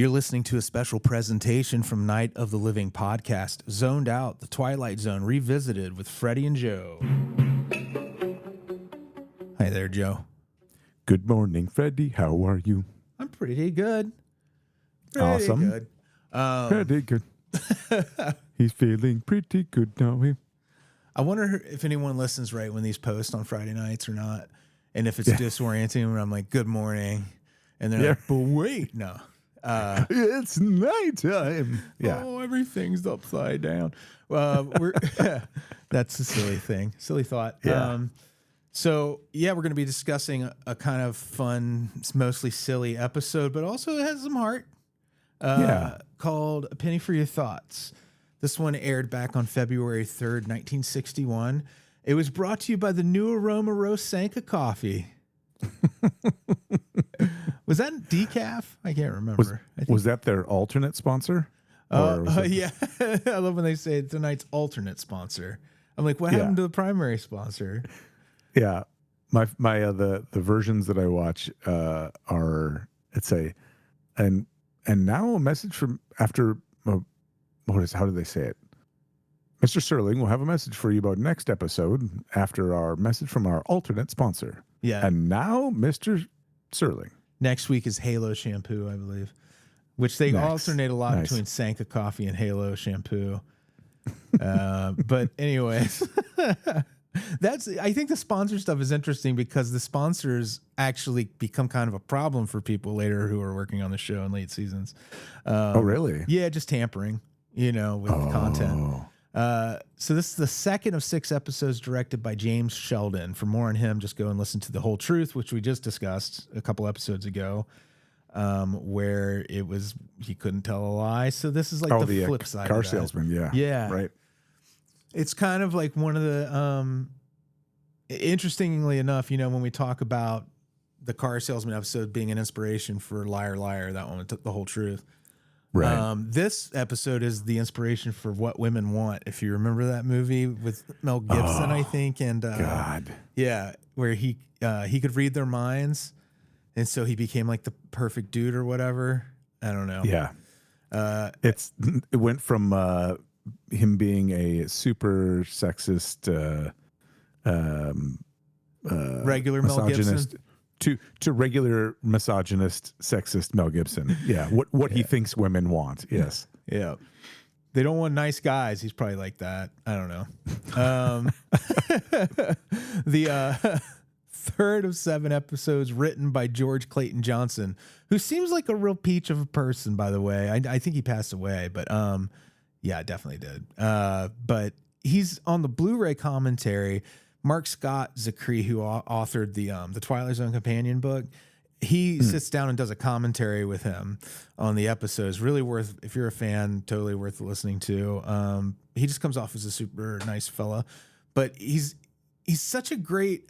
You're listening to a special presentation from Night of the Living podcast, Zoned Out, the Twilight Zone revisited with Freddy and Joe. Hi there, Joe. Good morning, Freddy. How are you? I'm pretty good. Awesome. Good. Pretty good. He's feeling pretty good now. I wonder if anyone listens right when these post on Friday nights or not. And if it's disorienting when I'm like, good morning. And they're like, but wait, no. It's nighttime. Yeah. Oh, everything's upside down. That's a silly thing. Silly thought. Yeah. We're going to be discussing a kind of fun, mostly silly episode, but also it has some heart. Called A Penny for Your Thoughts. This one aired back on February 3rd, 1961. It was brought to you by the New Aroma Roast Sanka Coffee. Was that decaf? I can't remember. Was that their alternate sponsor? Yeah. I love when they say tonight's alternate sponsor. I'm like, what happened to the primary sponsor? Yeah. My the versions that I watch are, it's a, and now a message from after, how do they say it? Mr. Serling will have a message for you about next episode after our message from our alternate sponsor. Yeah. And now, Mr. Serling. Next week is Halo shampoo, I believe, which they alternate a lot between Sanka coffee and Halo shampoo. But anyways, I think the sponsor stuff is interesting because the sponsors actually become kind of a problem for people later who are working on the show in late seasons. Oh, really? Yeah, just tampering, with content. So this is the second of 6 episodes directed by James Sheldon. For more on him, just go and listen to The Whole Truth, which we just discussed a couple episodes ago, where it was he couldn't tell a lie. So this is like the flip side. Car salesman, yeah, right. It's kind of like one of the interestingly enough, when we talk about the car salesman episode being an inspiration for Liar Liar, that one took The Whole Truth. Right. This episode is the inspiration for What Women Want. If you remember that movie with Mel Gibson, I think, and God, yeah, where he could read their minds, and so he became like the perfect dude or whatever. I don't know. Yeah, it went from him being a super sexist, regular Mel Gibson. To regular misogynist, sexist Mel Gibson. Yeah, what he thinks women want. Yes. Yeah. They don't want nice guys. He's probably like that. I don't know. The third of 7 episodes written by George Clayton Johnson, who seems like a real peach of a person, by the way. I think he passed away, but yeah, definitely did. But he's on the Blu-ray commentary. Mark Scott Zachary, who authored the Twilight Zone companion book, he sits down and does a commentary with him on the episodes. Really worth, if you're a fan, totally worth listening to. He just comes off as a super nice fella, but he's such a great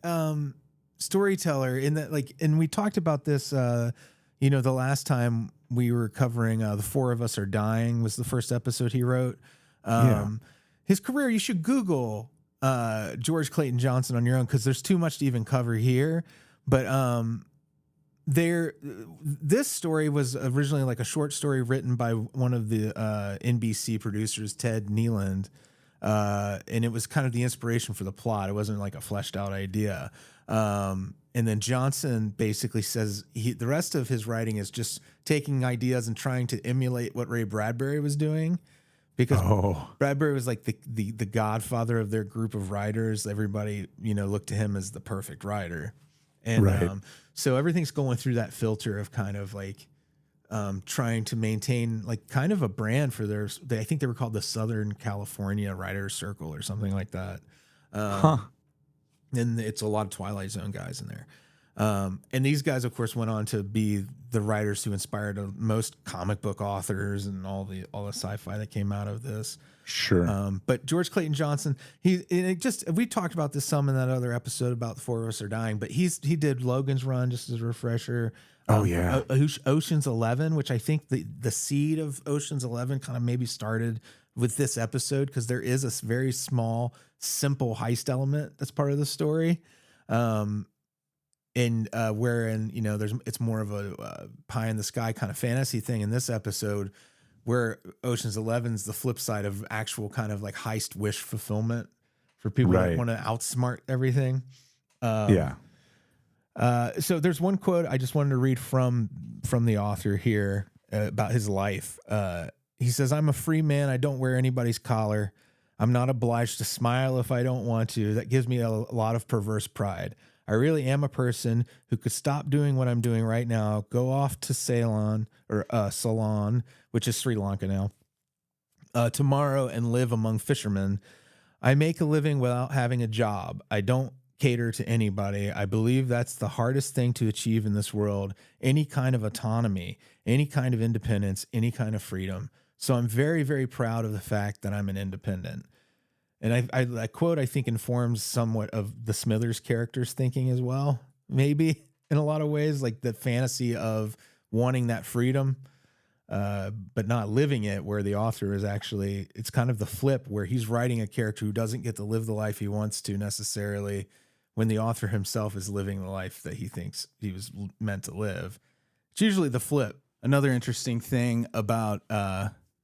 storyteller in that, and we talked about this, the last time we were covering The Four of Us Are Dying was the first episode he wrote. His career, you should Google George Clayton Johnson on your own because there's too much to even cover here. But this story was originally like a short story written by one of the NBC producers, Ted Neeland, and it was kind of the inspiration for the plot. It wasn't like a fleshed out idea. And then Johnson basically says the rest of his writing is just taking ideas and trying to emulate what Ray Bradbury was doing. Because Bradbury was like the godfather of their group of writers. Everybody, looked to him as the perfect writer. And so everything's going through that filter of kind of like trying to maintain like kind of a brand for I think they were called the Southern California Writers Circle or something like that. And it's a lot of Twilight Zone guys in there. And these guys, of course, went on to be the writers who inspired most comic book authors and all the sci-fi that came out of this. Sure. But George Clayton Johnson, we talked about this some in that other episode about The Four of Us Are Dying, but he did Logan's Run, just as a refresher. Ocean's 11, which I think the seed of Ocean's 11 kind of maybe started with this episode because there is a very small, simple heist element that's part of the story. and wherein, you know, it's more of a pie in the sky kind of fantasy thing in this episode, where Ocean's 11's the flip side of actual kind of like heist wish fulfillment for people that Right. want to outsmart everything. Yeah. So there's one quote I just wanted to read from the author here about his life. He says, "I'm a free man. I don't wear anybody's collar. I'm not obliged to smile if I don't want to. That gives me a lot of perverse pride. I really am a person who could stop doing what I'm doing right now, go off to Ceylon or Ceylon, which is Sri Lanka now, tomorrow and live among fishermen. I make a living without having a job. I don't cater to anybody. I believe that's the hardest thing to achieve in this world. Any kind of autonomy, any kind of independence, any kind of freedom. So I'm very, very proud of the fact that I'm an independent." And I quote, I think, informs somewhat of the Smithers character's thinking as well, maybe in a lot of ways, like the fantasy of wanting that freedom, but not living it, where the author is actually, it's kind of the flip where he's writing a character who doesn't get to live the life he wants to necessarily, when the author himself is living the life that he thinks he was meant to live. It's usually the flip. Another interesting thing about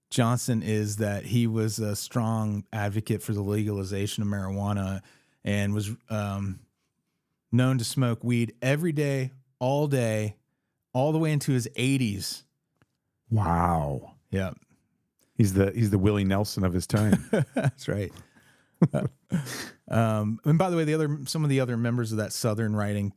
Johnson is that he was a strong advocate for the legalization of marijuana and was known to smoke weed every day, all the way into his 80s. Wow. Yeah. He's the Willie Nelson of his time. That's right. And by the way, some of the other members of that Southern writing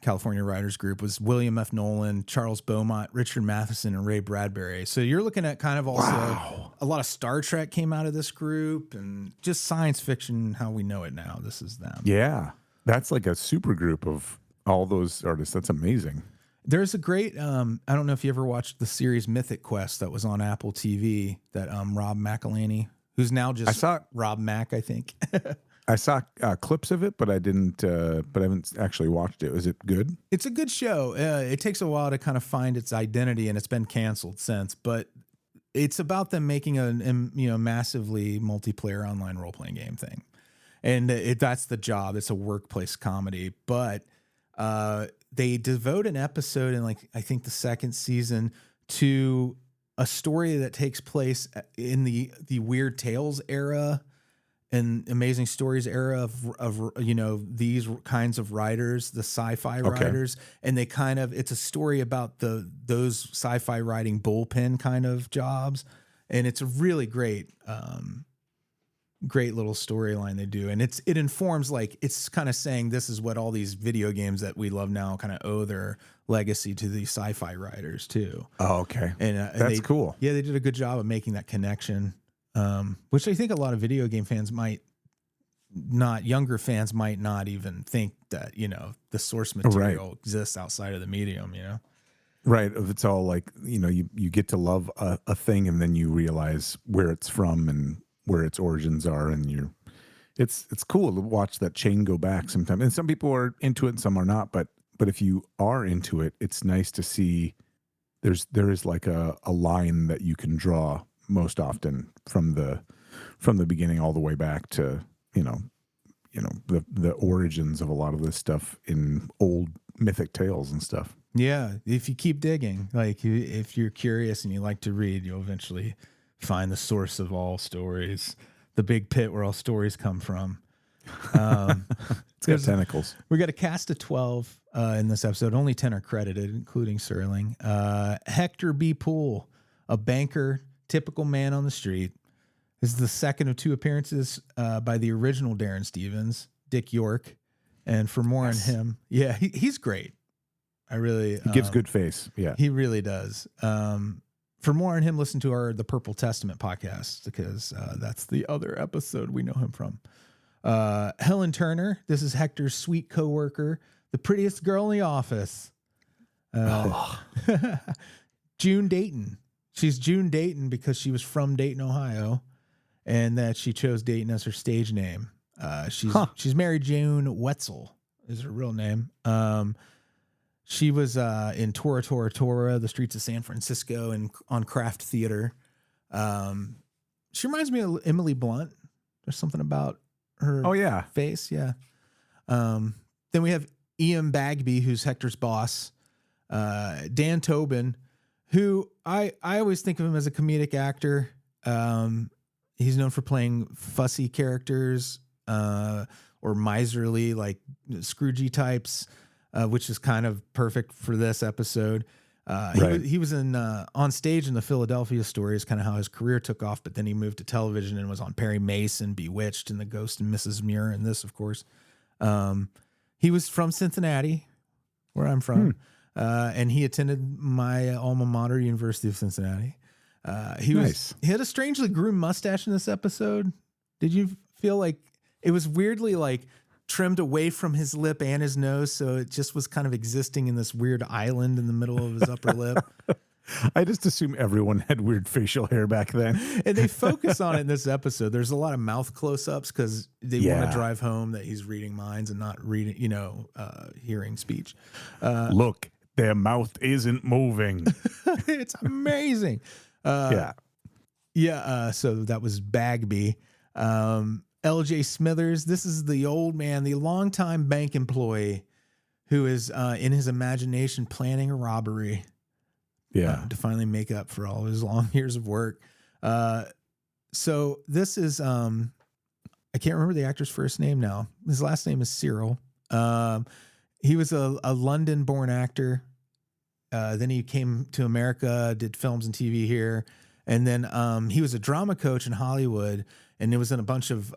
California writers group was William F. Nolan, Charles Beaumont, Richard Matheson, and Ray Bradbury. So you're looking at kind of also a lot of Star Trek came out of this group, and just science fiction, how we know it now. This is them. Yeah. That's like a super group of all those artists. That's amazing. There's a great, I don't know if you ever watched the series Mythic Quest that was on Apple TV that Rob McElhenney, who's now just Rob Mac, I think. I saw clips of it, but I haven't actually watched it. Was it good? It's a good show. It takes a while to kind of find its identity, and it's been canceled since, but it's about them making a massively multiplayer online role-playing game thing. And that's the job. It's a workplace comedy, but they devote an episode in, like, I think the second season to a story that takes place in the Weird Tales era and Amazing Stories era of these kinds of writers, the sci-fi writers, and it's a story about those sci-fi writing bullpen kind of jobs, and it's a really great little storyline they do, and it informs, like, it's kind of saying this is what all these video games that we love now kind of owe their legacy to these sci-fi writers too. Oh, okay, and that's cool. Yeah, they did a good job of making that connection. Which I think a lot of video game fans younger fans might not even think that, the source material exists outside of the medium, Right. It's all like, you get to love a thing, and then you realize where it's from and where its origins are. And it's cool to watch that chain go back sometimes. And some people are into it and some are not, but if you are into it, it's nice to see there is like a line that you can draw most often from the beginning all the way back to the origins of a lot of this stuff in old mythic tales and stuff. Yeah, if you keep digging, like, if you're curious and you like to read, you'll eventually find the source of all stories, the big pit where all stories come from. It's got tentacles. We got a cast of 12 in this episode. Only 10 are credited, including Serling. Hector B. Poole, a banker, typical man on the street. This is the second of two appearances by the original Darren Stevens, Dick York. And for more on him, yeah, he's great. He gives good face. Yeah, he really does. For more on him, listen to the Purple Testament podcast, because that's the other episode we know him from. Helen Turner, this is Hector's sweet coworker, the prettiest girl in the office. June Dayton. She's June Dayton because she was from Dayton, Ohio, and that she chose Dayton as her stage name. She's Mary June Wetzel is her real name. She was in Tora Tora Tora, The Streets of San Francisco, and on Craft Theater. She reminds me of Emily Blunt. There's something about her face. Yeah. Then we have Ian Bagby, who's Hector's boss, Dan Tobin, who I always think of him as a comedic actor. He's known for playing fussy characters or miserly, like Scroogey types, which is kind of perfect for this episode. He was in on stage in the Philadelphia Story is kind of how his career took off, but then he moved to television and was on Perry Mason, Bewitched, and The Ghost and Mrs. Muir, and this, of course. He was from Cincinnati, where I'm from, and he attended my alma mater, University of Cincinnati. He had a strangely groomed mustache in this episode. Did you feel like it was weirdly like trimmed away from his lip and his nose, so it just was kind of existing in this weird island in the middle of his upper lip? I just assume everyone had weird facial hair back then. And they focus on it in this episode. There's a lot of mouth close-ups because they want to drive home that he's reading minds and not reading, hearing speech. Look, their mouth isn't moving. It's amazing. So that was Bagby. LJ Smithers, this is the old man, the longtime bank employee who is in his imagination planning a robbery. To finally make up for all his long years of work. So this is, I can't remember the actor's first name now. His last name is Cyril. He was a London-born actor. Then he came to America, did films and TV here. And then he was a drama coach in Hollywood, and it was in a bunch of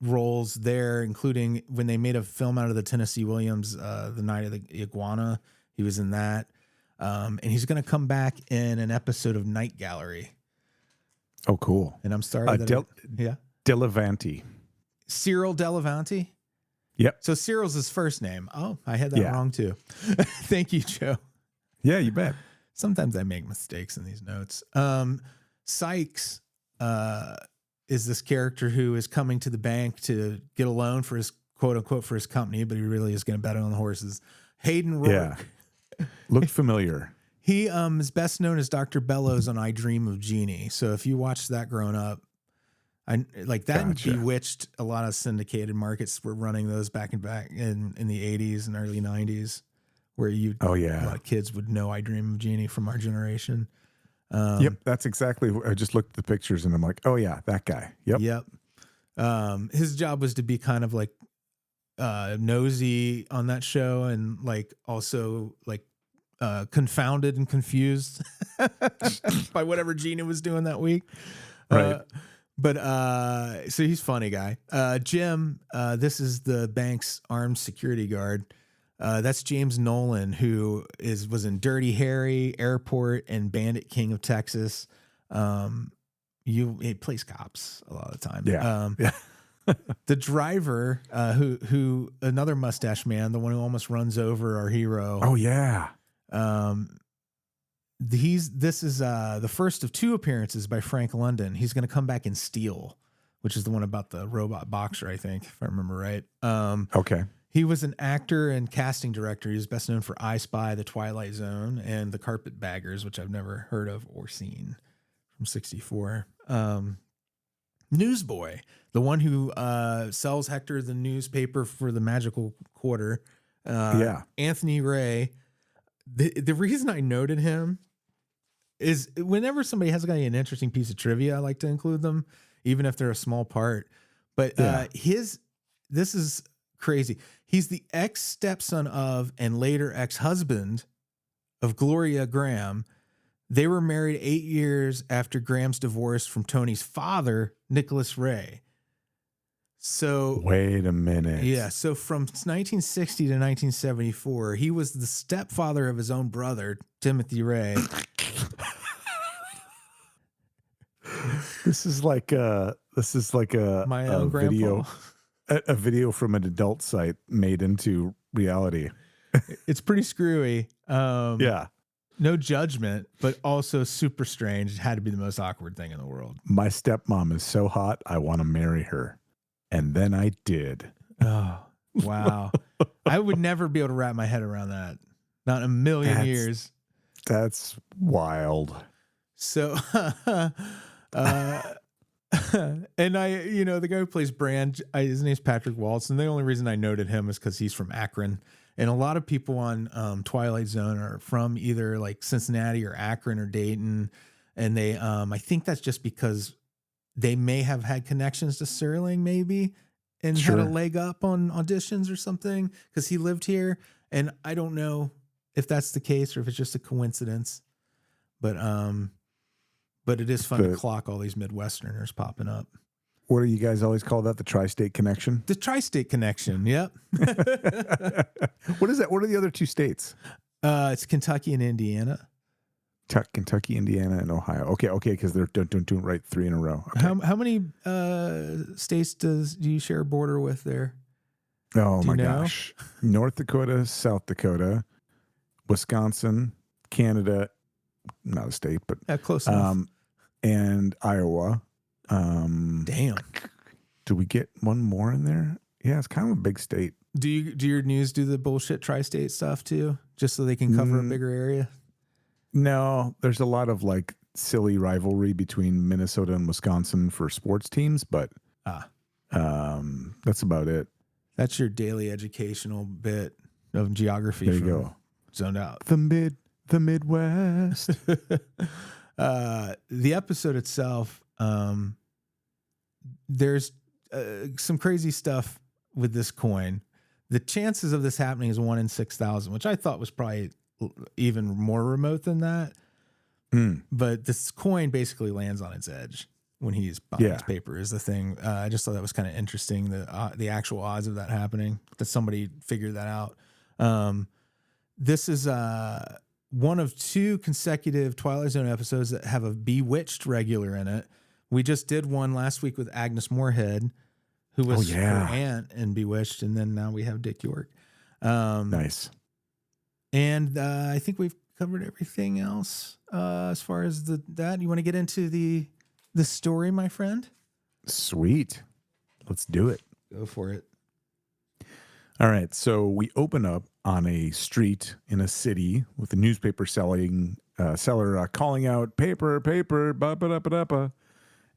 roles there, including when they made a film out of the Tennessee Williams, The Night of the Iguana. He was in that. And he's going to come back in an episode of Night Gallery. Oh, cool. And I'm sorry. Delavanti. Cyril Delavanti? Yep. So Cyril's his first name. Oh, I had that wrong too. Thank you, Joe. Yeah, you bet. Sometimes I make mistakes in these notes. Sykes is this character who is coming to the bank to get a loan for his quote unquote for his company, but he really is going to bet on the horses. Hayden Rourke. Yeah. Looked familiar. He is best known as Dr. Bellows on I Dream of Jeannie. So if you watched that growing up, I like that. Gotcha. And Bewitched, a lot of syndicated markets were running those back in the 80s and early 90s, where a lot of kids would know I Dream of Jeannie from our generation. That's exactly. I just looked at the pictures and I'm like, oh yeah, that guy. Yep. His job was to be kind of like nosy on that show, and like also like confounded and confused by whatever Gina was doing that week. Right. So he's a funny guy. Jim, this is the bank's armed security guard. That's James Nolan, who was in Dirty Harry, Airport, and Bandit King of Texas. He plays cops a lot of the time. Yeah. The driver, who another mustache man, the one who almost runs over our hero. Oh yeah. This is the first of two appearances by Frank London. He's going to come back in Steel, which is the one about the robot boxer, I think, if I remember right. Okay. He was an actor and casting director. He's best known for I Spy, The Twilight Zone, and The Carpetbaggers, which I've never heard of or seen, from '64. Newsboy, the one who sells Hector the newspaper for the magical quarter. Anthony Ray. The reason I noted him is whenever somebody has got an interesting piece of trivia, I like to include them, even if they're a small part. But this is crazy. He's the ex-stepson of and later ex-husband of Gloria Graham. They were married 8 years after Graham's divorce from Tony's father, Nicholas Ray. So wait a minute. Yeah. So from 1960 to 1974, he was the stepfather of his own brother, Timothy Ray. This is like a my own video, a video from an adult site made into reality. It's pretty screwy. No judgment, but also super strange. It had to be the most awkward thing in the world. My stepmom is so hot, I want to marry her. And then I did. Oh, wow. I would never be able to wrap my head around that. Not in a million years. That's wild. So And the guy who plays Brand, his name's Patrick Waltz, and the only reason I noted him is because he's from Akron. And a lot of people on Twilight Zone are from either like Cincinnati or Akron or Dayton. And they, I think that's just because they may have had connections to Sterling, maybe, and had a leg up on auditions or something because he lived here. And I don't know if that's the case or if it's just a coincidence. But it is fun to clock all these Midwesterners popping up. What do you guys always call that? The tri-state connection? The tri-state connection. Yep. What is that? What are the other two states? It's Kentucky and Indiana. Kentucky, Indiana, and Ohio. Okay. Because they're doing right 3 in a row. Okay. How many states do you share a border with there? Oh my gosh. North Dakota, South Dakota, Wisconsin, Canada, not a state, but close enough. And Iowa. Damn. Do we get one more in there? Yeah, it's kind of a big state. Do your news do the bullshit tri-state stuff too, just so they can cover a bigger area? No, there's a lot of like silly rivalry between Minnesota and Wisconsin for sports teams, but that's about it. That's your daily educational bit of geography. There you go. Zoned Out. The Midwest. The episode itself, there's some crazy stuff with this coin. The chances of this happening is 1 in 6,000, which I thought was probably even more remote than that. But this coin basically lands on its edge when he's buying his paper is the thing. I just thought that was kind of interesting, the actual odds of that happening, that somebody figured that out. This is one of 2 consecutive Twilight Zone episodes that have a Bewitched regular in it. We just did one last week with Agnes Moorehead, who was her aunt in Bewitched, and then now we have Dick York. Nice. And I think we've covered everything else as far as that. You want to get into the story, my friend? Sweet. Let's do it. Go for it. All right. So we open up on a street in a city with a newspaper seller calling out paper, ba-ba-da-ba-da-ba.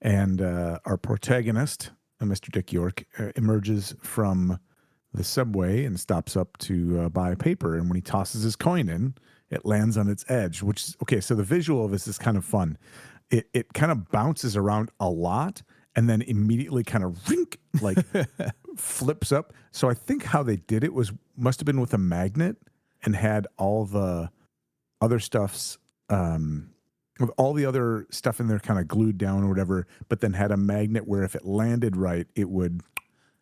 And our protagonist, Mr. Dick York, emerges from the subway and stops up to buy paper. And when he tosses his coin in, it lands on its edge, which is okay. So the visual of this is kind of fun. It kind of bounces around a lot and then immediately kind of flips up. So I think how they did it must have been with a magnet and had all the other stuffs, with all the other stuff in there kind of glued down or whatever, but then had a magnet where if it landed right, it would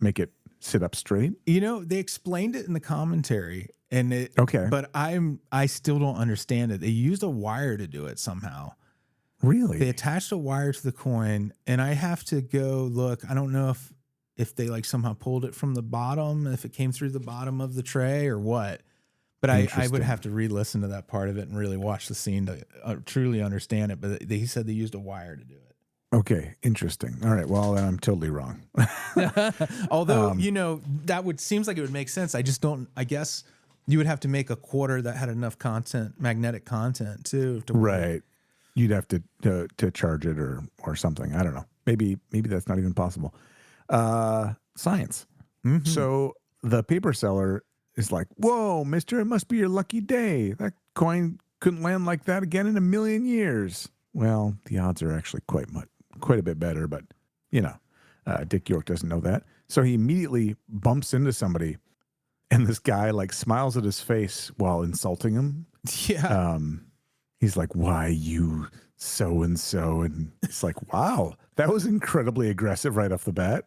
make it sit up straight. They explained it in the commentary, but I still don't understand it. They used a wire to do it somehow. Really? They attached a wire to the coin, and I have to go look. I don't know if they somehow pulled it from the bottom, if it came through the bottom of the tray or what. But I would have to re-listen to that part of it and really watch the scene to truly understand it. But he said they used a wire to do it. Okay, interesting. All right, well, I'm totally wrong. Although, seems like it would make sense. I just don't. I guess you would have to make a quarter that had enough magnetic content too. Right. You'd have to charge it or something. I don't know. Maybe that's not even possible. Science. Mm-hmm. So the paper seller is like, "Whoa, mister, it must be your lucky day. That coin couldn't land like that again in a million years." Well, the odds are actually quite a bit better, but Dick York doesn't know that. So he immediately bumps into somebody, and this guy smiles at his face while insulting him. Yeah. He's like, "Why, you so-and-so?" And it's like, wow, that was incredibly aggressive right off the bat.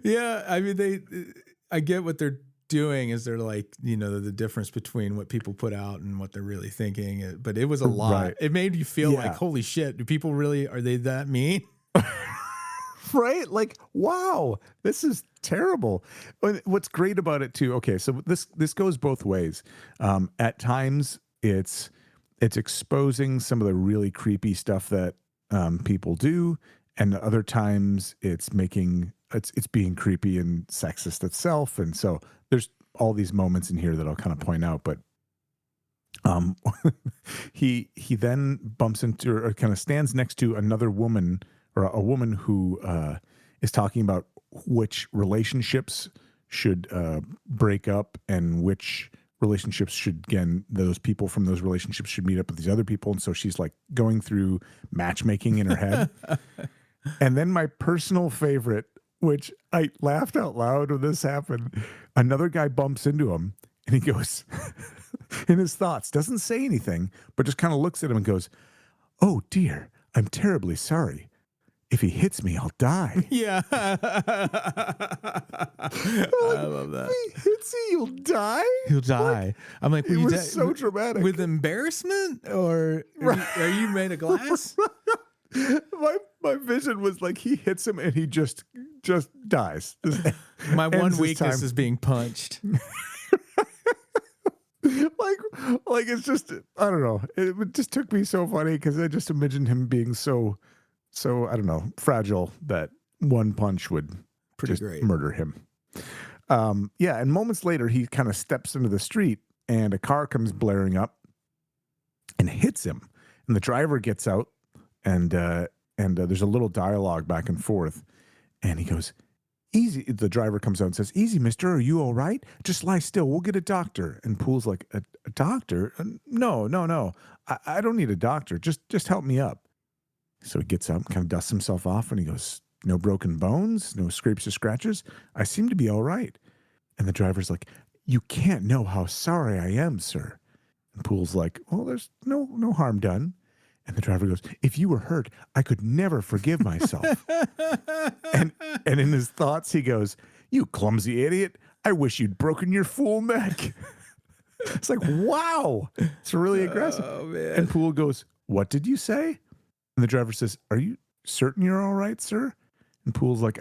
Yeah. I mean, I get what they're doing is they're the difference between what people put out and what they're really thinking. But it was a lot. Right. It made you feel like, holy shit, do people really, are they that mean? Right? Wow, this is terrible. What's great about it too, okay, so this goes both ways. At times it's exposing some of the really creepy stuff that people do, and other times it's being creepy and sexist itself. And so there's all these moments in here that I'll kind of point out, but he then bumps into or kind of stands next to another woman or a woman who is talking about which relationships should break up and which relationships should, again, those people from those relationships should meet up with these other people. And so she's like going through matchmaking in her head. And then my personal favorite, which I laughed out loud when this happened, another guy bumps into him and he goes, in his thoughts, doesn't say anything, but just kind of looks at him and goes, "Oh dear, I'm terribly sorry. If he hits me, I'll die." Yeah. I love that. If he hits you, you'll die? He'll die. I'm like, It was so dramatic. with embarrassment, or are you made of glass? My vision was like he hits him and he just dies. My one Ends his weakness time. is being punched. like it's just, I don't know. It just took me so funny because I just imagined him being so I don't know, fragile that one punch would Pretty just great. murder him. Yeah, and moments later he kind of steps into the street and a car comes blaring up and hits him, and the driver gets out and there's a little dialogue back and forth, and he goes, "Easy." The driver comes out and says, "Easy, mister. Are you all right? Just lie still. We'll get a doctor." And Poole's like, a doctor? No. I don't need a doctor. Just help me up." So he gets up, kind of dusts himself off, and he goes, "No broken bones, no scrapes or scratches. I seem to be all right." And the driver's like, "You can't know how sorry I am, sir." And Poole's like, "Well, there's no harm done." And the driver goes, "If you were hurt, I could never forgive myself." and in his thoughts, he goes, "You clumsy idiot. I wish you'd broken your fool neck." It's like, wow. It's really aggressive. Oh, man. And Poole goes, "What did you say?" And the driver says, "Are you certain you're all right, sir?" And Poole's like,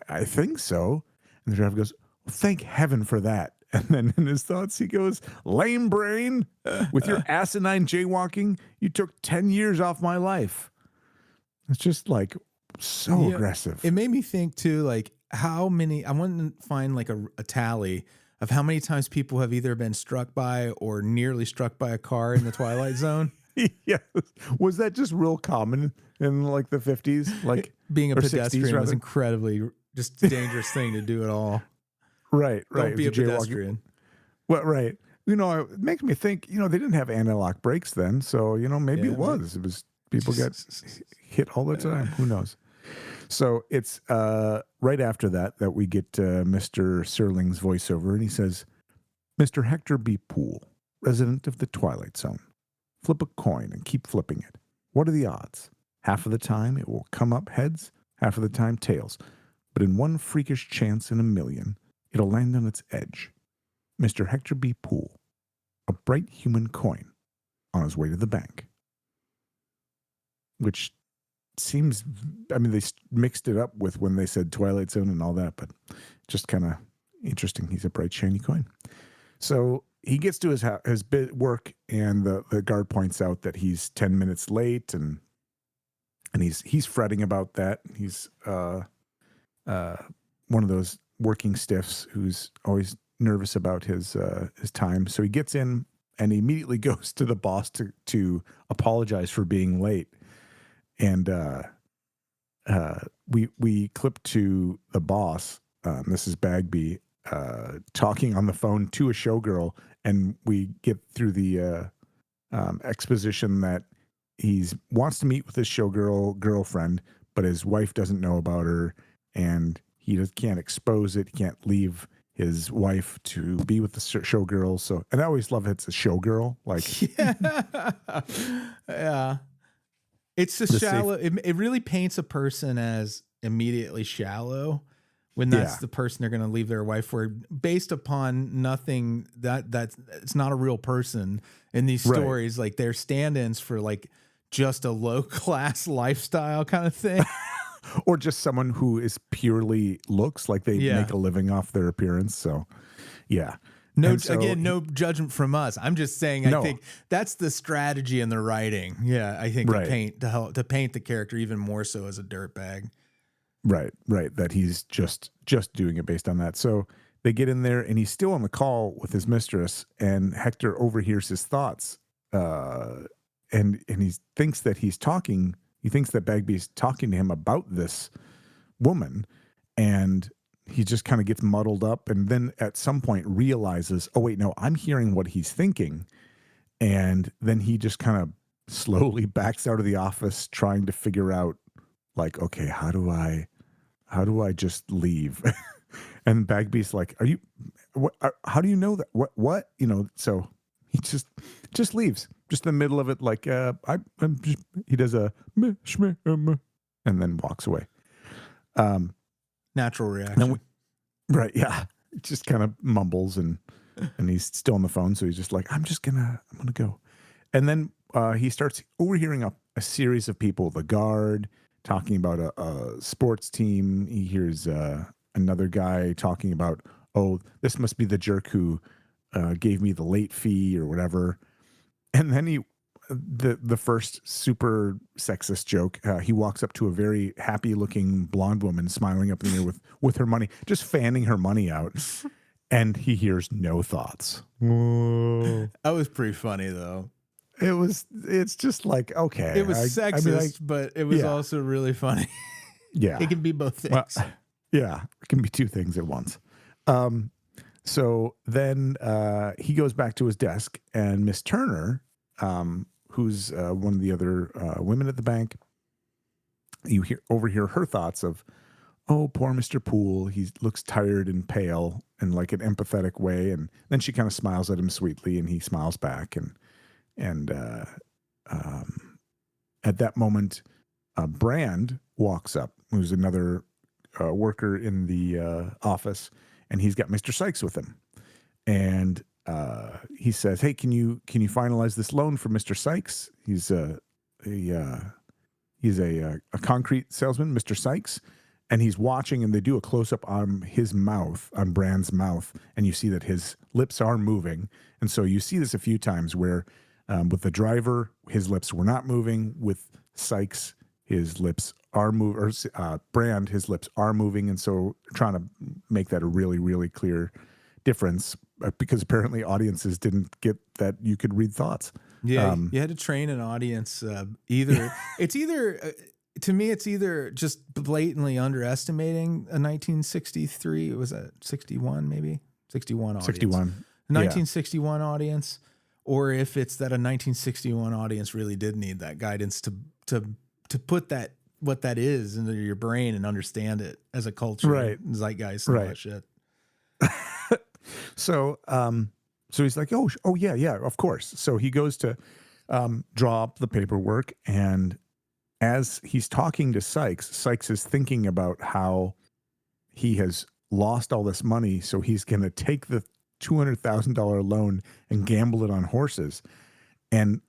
I think so. And the driver goes, "Well, thank heaven for that." And then in his thoughts, he goes, "Lame brain, with your asinine jaywalking, you took 10 years off my life." It's just like so aggressive. It made me think too, like how many, I want to find like a tally of how many times people have either been struck by or nearly struck by a car in the Twilight Zone. Yeah. Was that just real common in like the 50s? Like Being a or 60s pedestrian was rather? incredibly just a dangerous thing to do at all. Right. Don't be a The jaywalking. pedestrian. Well, right. It makes me think, they didn't have anti-lock brakes then. So, maybe Yeah, it was people get hit all the time. Who knows? So it's right after that we get Mr. Serling's voiceover, and he says, "Mr. Hector B. Poole, resident of the Twilight Zone. Flip a coin and keep flipping it. What are the odds? Half of the time it will come up heads, half of the time tails. But in one freakish chance in a million, it'll land on its edge. Mr. Hector B. Poole, a bright human coin on his way to the bank." Which seems, they mixed it up with when they said Twilight Zone and all that, but just kind of interesting. He's a bright, shiny coin. So he gets to his work, and the guard points out that he's 10 minutes late, and he's fretting about that. He's one of those working stiffs who's always nervous about his time. So he gets in and he immediately goes to the boss to apologize for being late. And we clip to the boss, Mrs. Bagby, talking on the phone to a showgirl, and we get through the exposition that he wants to meet with his girlfriend, but his wife doesn't know about her, and he can't expose it. He can't leave his wife to be with the showgirl. So, and I always love it's a showgirl. Like, yeah. It's a shallow. It really paints a person as immediately shallow when that's the person they're going to leave their wife for, based upon nothing that's it's not a real person in these stories. Like they're stand-ins for like just a low class lifestyle kind of thing. Or just someone who is purely looks like they make a living off their appearance. So, yeah. No judgment from us. I'm just saying, I think that's the strategy in the writing. Yeah, I think to paint the character even more so as a dirtbag. Right. That he's just doing it based on that. So they get in there, and he's still on the call with his mistress, and Hector overhears his thoughts, and he thinks that he's talking, he thinks that Bagby's talking to him about this woman, and he just kind of gets muddled up, and then at some point realizes, oh wait, no, I'm hearing what he's thinking. And then he just kind of slowly backs out of the office trying to figure out, like, okay, how do I just leave? And Bagby's like, how do you know that? What? So he just leaves, just in the middle of it. Like, he does a meh, shmeh, meh, and then walks away. Natural reaction. Right. Yeah. Just kind of mumbles and he's still on the phone. So he's just like, I'm going to go. And then he starts overhearing a series of people, the guard talking about a sports team. He hears another guy talking about, oh, this must be the jerk who gave me the late fee or whatever. And then the first super sexist joke, he walks up to a very happy looking blonde woman smiling up in the air with her money, just fanning her money out. And he hears no thoughts. That was pretty funny though. It's just like, okay. It was sexist, but it was also really funny. Yeah. It can be both things. Well, yeah. It can be two things at once. So then he goes back to his desk, and Miss Turner, who's one of the other women at the bank, you overhear her thoughts of, oh, poor Mr. Poole. He looks tired and pale in like an empathetic way. And then she kind of smiles at him sweetly, and he smiles back. And at that moment, Brand walks up, who's another worker in the office, and he's got Mr. Sykes with him. And he says, hey, can you finalize this loan for Mr. Sykes? He's a concrete salesman, Mr. Sykes. And he's watching, and they do a close-up on his mouth, on Brand's mouth, and you see that his lips are moving. And so you see this a few times where with the driver, his lips were not moving. With Sykes, his lips are moving, or Brand, his lips are moving. And so trying to make that a really, really clear difference, because apparently audiences didn't get that you could read thoughts. Yeah, you had to train an audience. To me, it's either just blatantly underestimating a 1963. Was that 61? Maybe 61 audience. 61. 1961 audience, or if it's that a 1961 audience really did need that guidance to put that what that is into your brain and understand it as a culture, right? Zeitgeist, and all that shit. So he's like, oh yeah, of course. So he goes to draw up the paperwork, and as he's talking to Sykes is thinking about how he has lost all this money, so he's going to take the $200,000 loan and gamble it on horses. And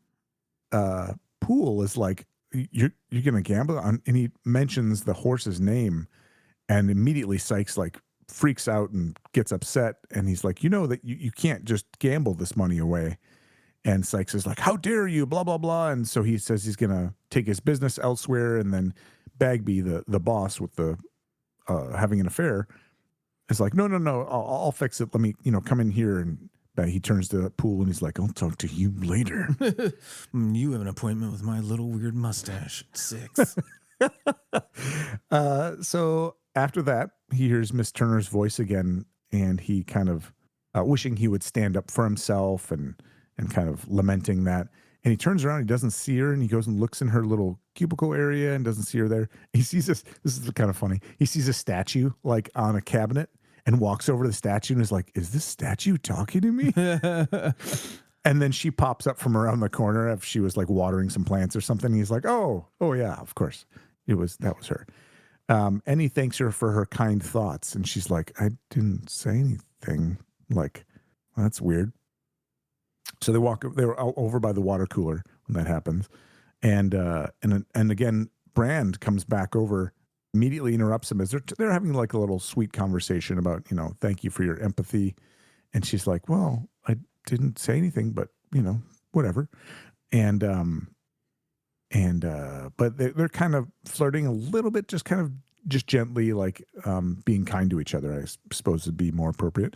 Poole is like, you're going to gamble on, and he mentions the horse's name, and immediately Sykes like freaks out and gets upset, and he's like, that you can't just gamble this money away. And Sykes is like, how dare you, blah, blah, blah. And so he says he's going to take his business elsewhere. And then Bagby, the boss with the having an affair, is like, no, I'll fix it. Let me, come in here. And he turns to Poole and he's like, I'll talk to you later. You have an appointment with my little weird mustache at 6. So after that, he hears Miss Turner's voice again, and he kind of wishing he would stand up for himself and kind of lamenting that. And he turns around, he doesn't see her, and he goes and looks in her little cubicle area and doesn't see her there. He sees this is kind of funny. He sees a statue like on a cabinet and walks over to the statue and is like, is this statue talking to me? And then she pops up from around the corner if she was like watering some plants or something. He's like, oh yeah, of course. That was her. And he thanks her for her kind thoughts. And she's like, I didn't say anything. Like, well, that's weird. So they were over by the water cooler when that happens. And again, Brand comes back over, immediately interrupts him as they're having like a little sweet conversation about, thank you for your empathy. And she's like, well, I didn't say anything, but whatever. And but they're kind of flirting a little bit, just gently, like being kind to each other, I suppose would be more appropriate.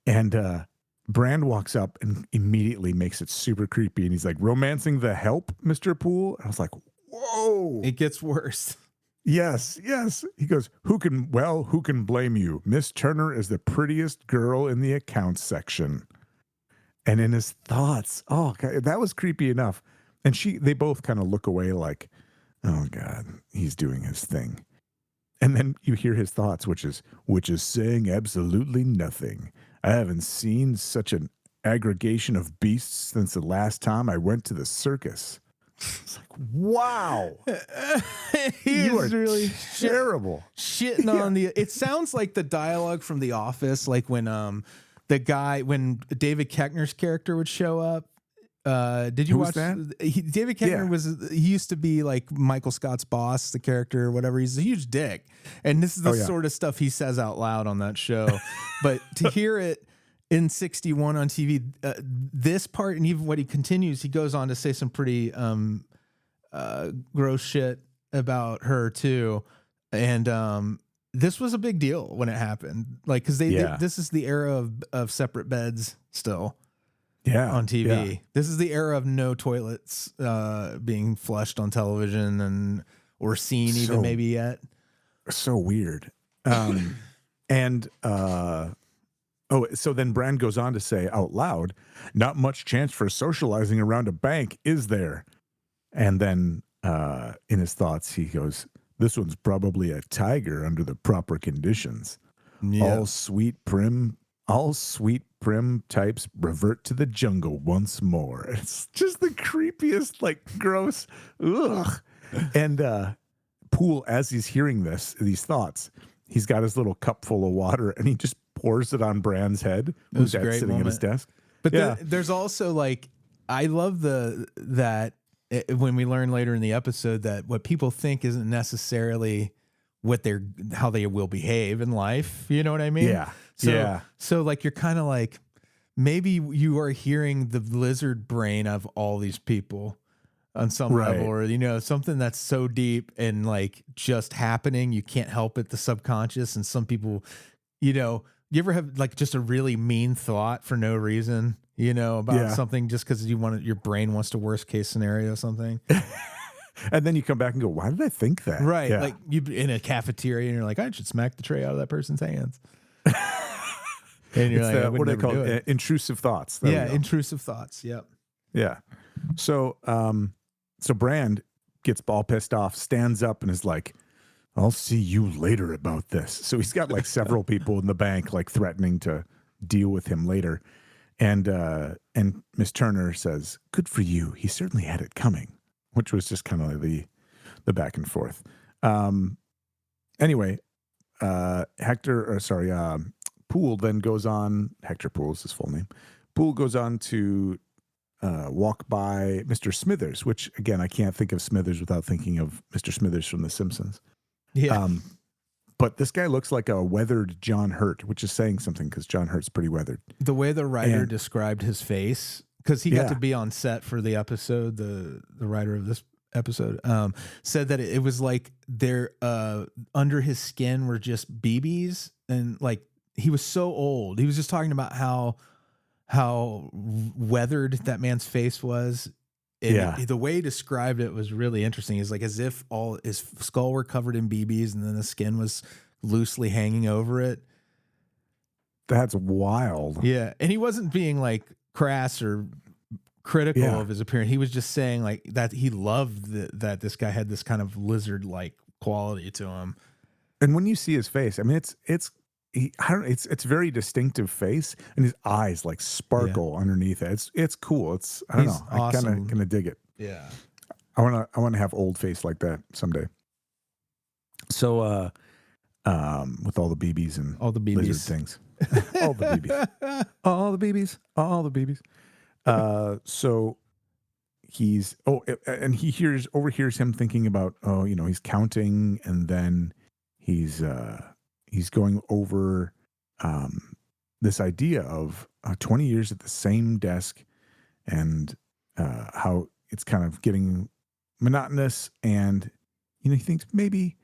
And Brand walks up and immediately makes it super creepy. And he's like, romancing the help, Mr. Poole? And I was like, whoa. It gets worse. Yes. He goes, who can blame you? Miss Turner is the prettiest girl in the accounts section. And in his thoughts, oh, God, that was creepy enough. And they both kind of look away like, oh God, he's doing his thing. And then you hear his thoughts, which is saying absolutely nothing. I haven't seen such an aggregation of beasts since the last time I went to the circus. It's like, wow. You are really terrible. Shitting on the. It sounds like the dialogue from The Office, like when when David Koechner's character would show up. Did you watch that? David Koechner he used to be like Michael Scott's boss, the character or whatever. He's a huge dick. And this is the sort of stuff he says out loud on that show. But to hear it in 61 on TV, this part, and even what he continues, he goes on to say some pretty gross shit about her too. And this was a big deal when it happened. Like, cause this is the era of separate beds still. Yeah, on TV. Yeah. This is the era of no toilets being flushed on television or seen even maybe yet. So weird. So then Brand goes on to say out loud, not much chance for socializing around a bank, is there? And then in his thoughts, he goes, this one's probably a tiger under the proper conditions. Yeah. All sweet prim types revert to the jungle once more. It's just the creepiest, like, gross. Ugh. And Poole, as he's hearing these thoughts, he's got his little cup full of water and he just pours it on Brand's head, who's sitting at his desk. But there's also, like, I love that when we learn later in the episode that what people think isn't necessarily how they will behave in life. You know what I mean? Yeah. So like, you're kind of like, maybe you are hearing the lizard brain of all these people on some level, or, something that's so deep and like just happening. You can't help it, the subconscious. And some people, you ever have like just a really mean thought for no reason, about something just because your brain wants to worst case scenario something. And then you come back and go, why did I think that? Right. Yeah. Like you in a cafeteria and you're like, I should smack the tray out of that person's hands. And you're like, what do they call it? Intrusive thoughts. Intrusive thoughts. Yep. Yeah. So, so Brand gets all pissed off, stands up and is like, I'll see you later about this. So he's got like several people in the bank, like threatening to deal with him later. And Miss Turner says, good for you. He certainly had it coming. Which was just kind of like the back and forth. Anyway, Poole then goes on. Hector Poole is his full name. Poole goes on to walk by Mr. Smithers, which again I can't think of Smithers without thinking of Mr. Smithers from The Simpsons. Yeah. But this guy looks like a weathered John Hurt, which is saying something because John Hurt's pretty weathered. The way the writer described his face. Because he got to be on set for the episode, the writer of this episode said that it was like there under his skin were just BBs, and like he was so old. He was just talking about how weathered that man's face was. And the way he described it was really interesting. It's like as if all his skull were covered in BBs and then the skin was loosely hanging over it. That's wild. Yeah, and he wasn't being like crass or critical of his appearance. He was just saying like that he loved that this guy had this kind of lizard-like quality to him. And when you see his face, I mean, it's very distinctive face, and his eyes like sparkle underneath it. It's cool. I don't know. Awesome. I kind of dig it. Yeah. I want to have old face like that someday. So, with all the BBs and all the BBs lizard things. All the BBs. All the BBs. So he's and he overhears him thinking about he's counting, and then he's going over this idea of 20 years at the same desk, and how it's kind of getting monotonous, and he thinks maybe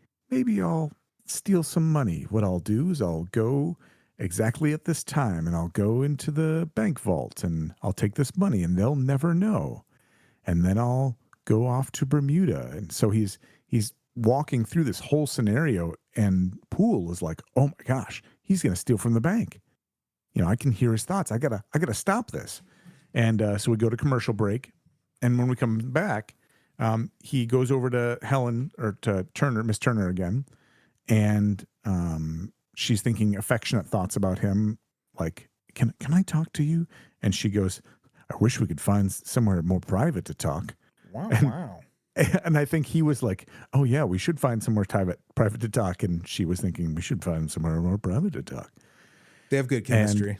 I'll steal some money. What I'll do is I'll go exactly at this time, and I'll go into the bank vault, and I'll take this money, and they'll never know. And then I'll go off to Bermuda. And so he's walking through this whole scenario, and Poole is like, oh my gosh, he's going to steal from the bank. I can hear his thoughts. I gotta stop this. And so we go to commercial break. And when we come back, he goes over to Helen, or to Turner, Miss Turner again. And she's thinking affectionate thoughts about him. Like, can I talk to you? And she goes, I wish we could find somewhere more private to talk. Wow. And I think he was like, oh yeah, we should find somewhere private to talk. And she was thinking we should find somewhere more private to talk. They have good chemistry. And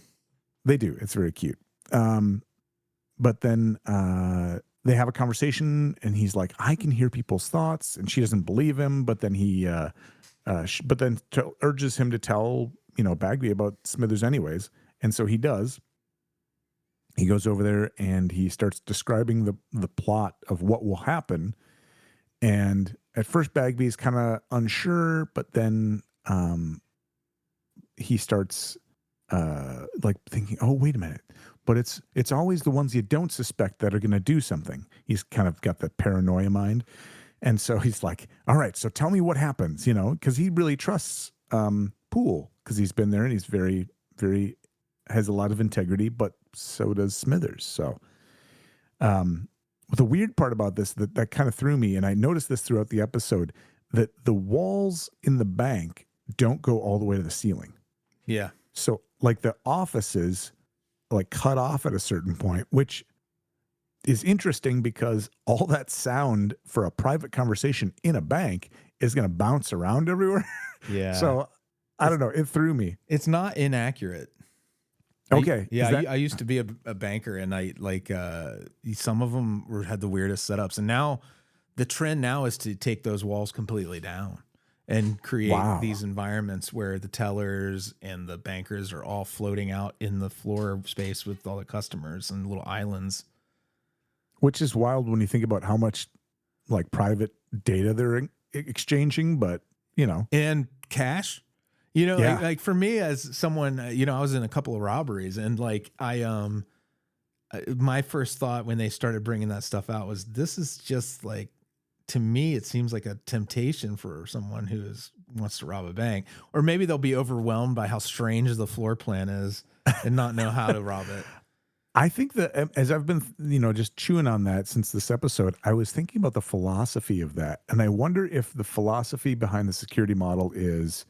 they do. It's very cute. But then they have a conversation, and he's like, I can hear people's thoughts, and she doesn't believe him. But then he, urges him to tell, Bagby about Smithers anyways. And so he does. He goes over there and he starts describing the plot of what will happen. And at first Bagby's kind of unsure, but then he starts like thinking, oh, wait a minute. But it's always the ones you don't suspect that are going to do something. He's kind of got that paranoia mind. And so he's like, all right, so tell me what happens, because he really trusts Poole, because he's been there and he's very, very, has a lot of integrity, but so does Smithers. So the weird part about this that kind of threw me, and I noticed this throughout the episode, that the walls in the bank don't go all the way to the ceiling. Yeah. So like the offices like cut off at a certain point, which is interesting because all that sound for a private conversation in a bank is going to bounce around everywhere. Yeah. So I don't know. It threw me. It's not inaccurate. Okay. I used to be a banker, and I like some of them had the weirdest setups. And now the trend now is to take those walls completely down and create these environments where the tellers and the bankers are all floating out in the floor space with all the customers and little islands. Which is wild when you think about how much like private data they're exchanging, but and cash. Like for me as someone, I was in a couple of robberies, and like my first thought when they started bringing that stuff out was, this is just like, to me, it seems like a temptation for someone who wants to rob a bank, or maybe they'll be overwhelmed by how strange the floor plan is and not know how to rob it. I think that as I've been, just chewing on that since this episode, I was thinking about the philosophy of that. And I wonder if the philosophy behind the security model is,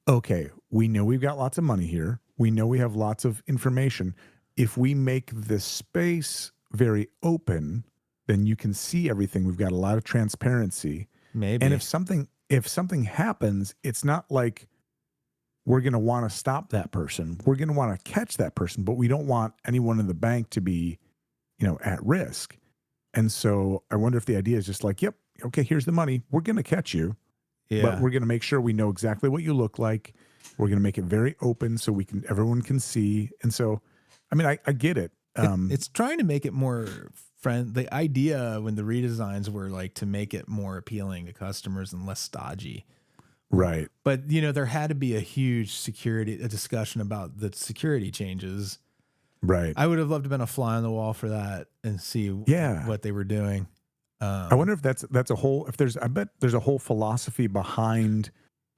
okay, we know we've got lots of money here. We know we have lots of information. If we make this space very open, then you can see everything. We've got a lot of transparency. Maybe. And if something happens, it's not like we're going to want to stop that person. We're going to want to catch that person, but we don't want anyone in the bank to be, at risk. And so I wonder if the idea is just like, yep, okay, here's the money. We're going to catch you. Yeah. But we're going to make sure we know exactly what you look like. We're going to make it very open so everyone can see. And so, I mean, I get it. It's trying to make it more the idea when the redesigns were like to make it more appealing to customers and less stodgy. Right. But, there had to be a huge discussion about the security changes. Right. I would have loved to have been a fly on the wall for that and see what they were doing. I wonder if that's a whole, I bet there's a whole philosophy behind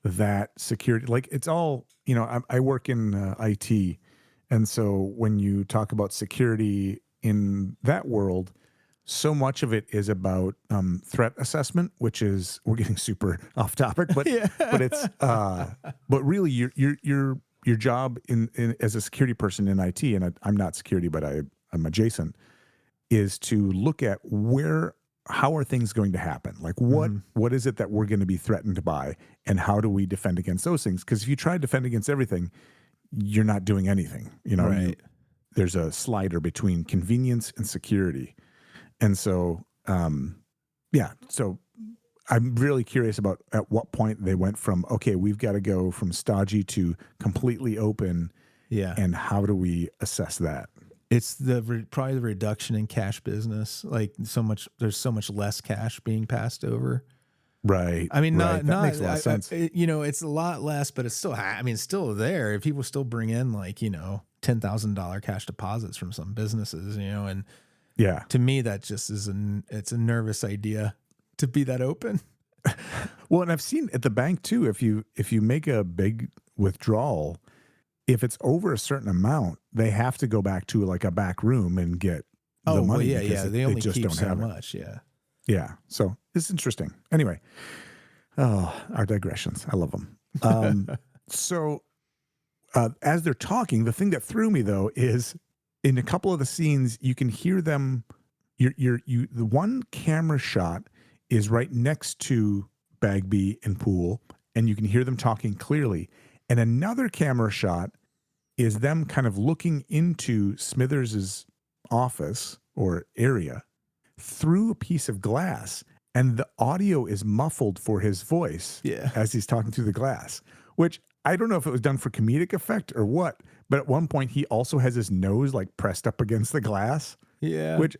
that security. Like it's all, I work in IT. And so when you talk about security in that world, so much of it is about threat assessment, which is, we're getting super off topic, but but it's but really your job in as a security person in IT, and I'm not security, but I'm adjacent, is to look at how are things going to happen? Like what is it that we're going to be threatened by, and how do we defend against those things? Because if you try to defend against everything, you're not doing anything. Right. There's a slider between convenience and security. And so, so I'm really curious about at what point they went from, okay, we've got to go from stodgy to completely open. Yeah. And how do we assess that? It's probably the reduction in cash business. Like there's so much less cash being passed over. Right. I mean, that makes a lot of sense. It's a lot less, but it's still, it's still there. If people still bring in like, $10,000 cash deposits from some businesses, and Yeah. To me, that just it's a nervous idea to be that open. Well, and I've seen at the bank too, if you make a big withdrawal, if it's over a certain amount, they have to go back to like a back room and get the money. Well, because they only just keep don't so have it. much. Yeah. Yeah. So it's interesting. Anyway, our digressions. I love them. So as they're talking, the thing that threw me though is in a couple of the scenes, you can hear them. The one camera shot is right next to Bagby and Poole, and you can hear them talking clearly. And another camera shot is them kind of looking into Smithers's office or area through a piece of glass, and the audio is muffled for his voice as he's talking through the glass, which I don't know if it was done for comedic effect or what, but at one point he also has his nose like pressed up against the glass. Yeah. Which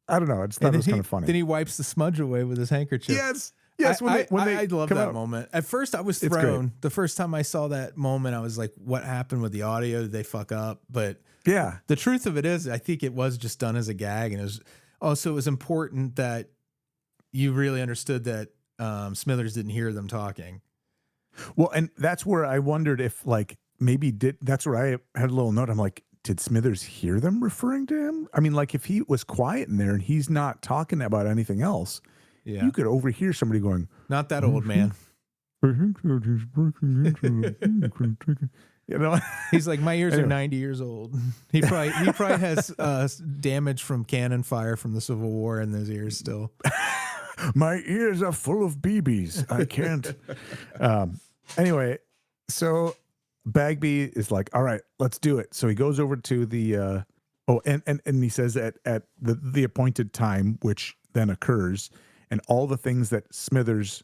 I don't know. I just thought it was kind of funny. Then he wipes the smudge away with his handkerchief. Yes. I love that moment. At first, I was thrown. The first time I saw that moment, I was like, what happened with the audio? Did they fuck up? But yeah, the truth of it is, I think it was just done as a gag. And it was important that you really understood that Smithers didn't hear them talking. Well, and that's where I wondered if like that's where I had a little note. I'm like, did Smithers hear them referring to him? I mean, like if he was quiet in there and he's not talking about anything else, you could overhear somebody going, not that old man. You know, he's like, my ears are 90 years old. He probably has damage from cannon fire from the Civil War in his ears still. My ears are full of BBs. I can't. Anyway, so Bagby is like, all right, let's do it. So he goes over to the and he says at the appointed time, which then occurs, and all the things that Smithers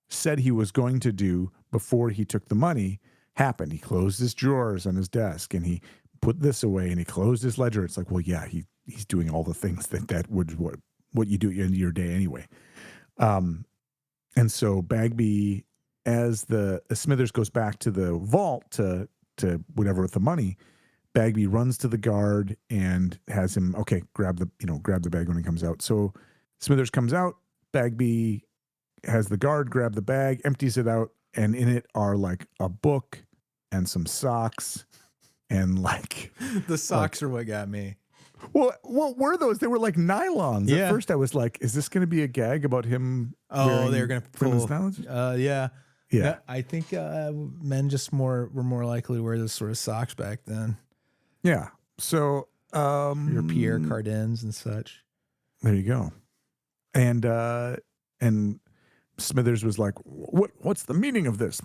said he was going to do before he took the money happened. He closed his drawers on his desk and he put this away and he closed his ledger. It's like, well, yeah, he's doing all the things that would what you do in your day anyway. And so Bagby, as Smithers goes back to the vault to whatever with the money, Bagby runs to the guard and has him, okay, grab the bag when he comes out. So Smithers comes out, Bagby has the guard grab the bag, empties it out, and in it are like a book and some socks and like the socks are what got me. Well, what were those? They were like nylons. Yeah. At first I was like, is this going to be a gag about him? Oh, they're going to pull. Yeah. No, I think men just were more likely to wear those sort of socks back then. Yeah. So your Pierre Cardins and such. There you go. And Smithers was like, what's the meaning of this?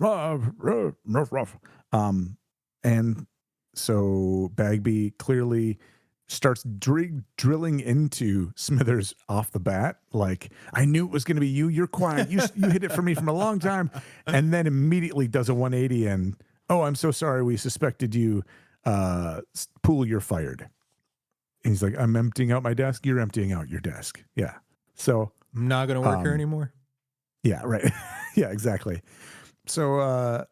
And so Bagby clearly starts drilling into Smithers off the bat. Like, I knew it was going to be you. You're quiet. You hid it from me from a long time. And then immediately does a 180 and, oh, I'm so sorry. We suspected you. Poole, you're fired. And he's like, I'm emptying out my desk. You're emptying out your desk. Yeah. So I'm not going to work here anymore. Yeah, right. Yeah, exactly. So